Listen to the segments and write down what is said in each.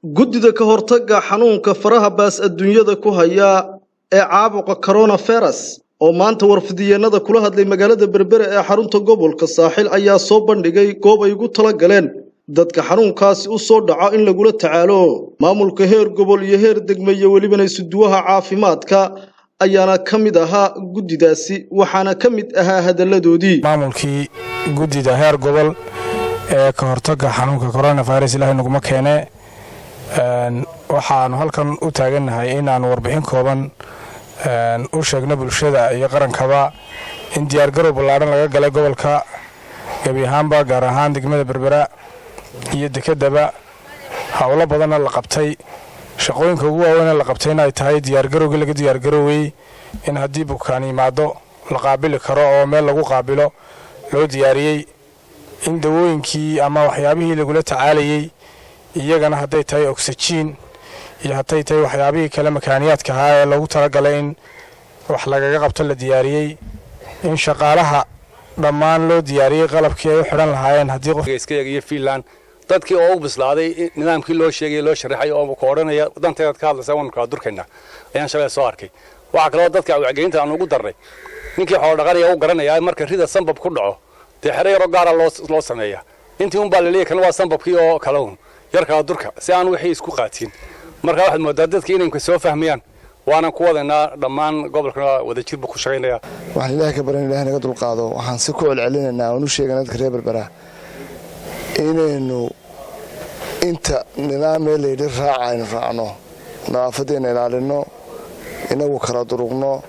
Gudida ka hortaga xanuunka faraha baas adduunyada ku haya ee caabuqa coronavirus oo maanta warfidiyeenada kula hadlay magaalada Berbera ee xarunta gobolka Saaxil ayaa soo bandhigay goob ay ugu tala galeen dadka xanuunkaasi u soo dhaco in lagu la tacaalo maamulka heer gobol iyo heer degmo iyo waliba isuduwaha caafimaadka ayaana kamid ahaa gudidaasi waxaana kamid ahaa hadaladoodii maamulkii gudida heer gobol ee ka hortaga xanuunka coronavirus ilaahay naguma keenay waxaan halkan u taaganahay inaan warbixin kooban u sheegno bulshada iyo qarankaba in diyaar garow ballaaran laga galay gobolka gabi ahaanba gaar ahaan degmada Berbera iyo Dadka hawlo badan la qabtay shaqooyinka ugu waaweyn la qabtayna ay tahay diyaar garowga laga diyaar garoway in hadii bukaan yimaado la qaabili karo oo meel lagu qaabilo loo diyaariyay in dawooyinkii ama waxyaabihii lagu la tacaalayay iyagana haday tahay oxygen iyo haday tahay waxyaabihii kale makaaniyaadka ah ee lagu talagalay in wax lagaga qabto la diyaariyay in shaqaalaha dhammaan loo diyaariyay qalabkii ay u xiran lahaayeen hadii qof iska yagiyo fiilan dadkii oo u bislaaday nidaamkii loo sheegay loo sharaxay oo ku oranaya danteed ka hadlaysa wan ka durkayna ayaan shalay soo arkay waxa kale oo dadka wacyigelinta aan ugu darray ninkii xoolo dhaqanaya uu garanaya marka rida sanbab ku dhaco xereero gaar ah loo sameeyaa intii un baa leeyahay kan waa sanbabkii oo kale yarka durka si aan wixii isku qaatin marka waxa moodaa dadkii inay soo fahmiyaan waana ku wadana dhammaan gobolka wada jirba ku shaqeynaya waxaan ilaahay ka baran ilaahay naga dulqaado waxaan si ku celcelinaynaa oo u sheeganaa dadka reer Berbera inaynu inta nidaamka leeyahay raacayno raacno nadaafadda ilaalino inagu kala durugno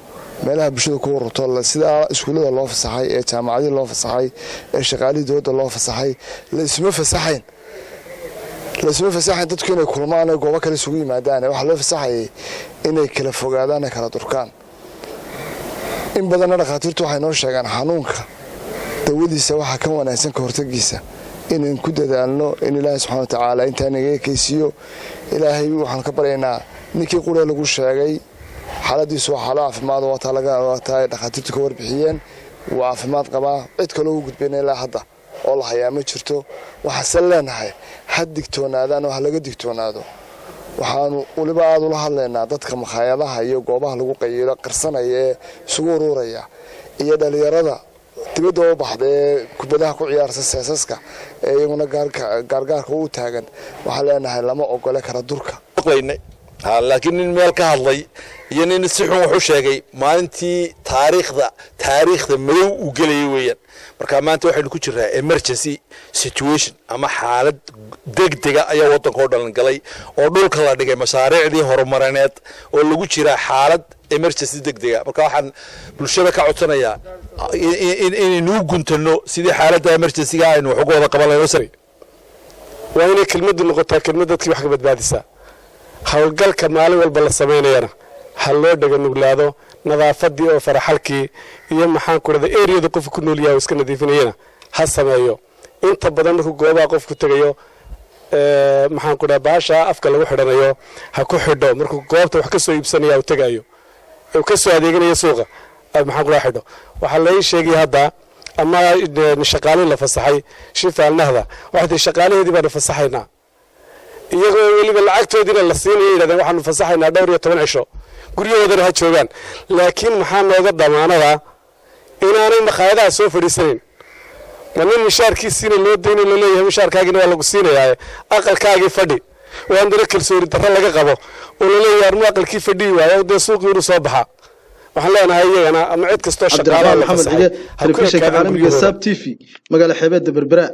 meelaha bulshada ku warto sida iskuulada loo fasaxay ee jaamacadaha loo fasaxay ee shaqaalidooda loo fasaxay la isma fasaxayn dadku inay kulmaan oo goobo kale isugu yimaadaan waxa loo fasaxay inay kala fogaadaan kala durkaan in badan dhaqaatiirtu waxay noo sheegaan xanuunka dawadiisa waxa ka wanaagsan ka hortagiisa in ku dadaalno in Ilaahay subhanahu wa ta'ala inta naga kaysiyo Ilaahay waxaan ka baryaynaa ninkii qura lagu sheegay xaaladiisu waxa la caafimaad oo talaga tahay dhaqaatiirtu ka warbixiyeen waa caafimaad qaba cid kale ugu gudbeen ilaa hadda oo la hayaa ma jirto waxa saleenahay had digtoonaadaan oo laga digtoonaado waxaanu waliba aad ula hadlaynaa dadka makhaayadaha iyo goobaha lagu qayiro qarsanaya isugu ururaya iyo dhalinyarada dibadda oo baxday kubadaha ku ciyaarsa seesaska ee iyaguna gaargaarka u taagan waxa leenahay lama ogole kara durka laakiin in meel ka hadlay iyo nin si xun wax u sheegay maalintii taariikhda madow u galay weeyaan marka maanta waxaynu ku jiraa emergency situation ama xaalad degdega ayaa wadanka oo dhan galay oo dhulka la dhigay mashaariicdii horumarineed oo lagu jira xaalad emergency degdega marka waxaan bulshada ka codsanayaa inaynu guntano sidii xaaladda emergency-ga aynu wax uga wada qaban lahayn waa inay kelmaddu noqotaa kelmad dadkii wax ka badbaadisa hawlgalka maalin walba la sameynayana hal loo dhaga nuglaado nadaafadii oo faraxalkii iyo maxaan ku raday area qof ku nool yahay iska nadiifinayna ha sameeyo inta badan markuu goobaha qof ku tagayo maxaan ku raday baasha afka lagu xidhanayo ha ku xidho markuu goobta wax ka soo iibsanayo uu tagayo oo ka soo adeeganayo suuqa maxaan ku raday xidho waxa la sheegay hadda ama shaqaale la fasaxay shifaalnahda waxa shaqaaleedii baa fasaxayna iyagoo waliba lacagtoodina la siinayo ilaa waxaanu fasaxaynaa dhowr iyo 10 cisho guriyahooda ha joogan laakiin maxaa nooga dhamaanada inaanay makhaayadaha soo fadhiisanin man mishaarkiisina loo deynay la leeyahay mishaarkaagina waa lagu siinayaa aqalkaagii fadhi waan dara kalsoori darro laga qabo oo la leeyahay armo aqalkii fadhi waayo dee suuqii uu soo baxa waxaan leenahay iyagana ama cid kasto shaqaalaha Maxamed Cige telefishinka caalamiga Sab TV magaala xeebada Berbera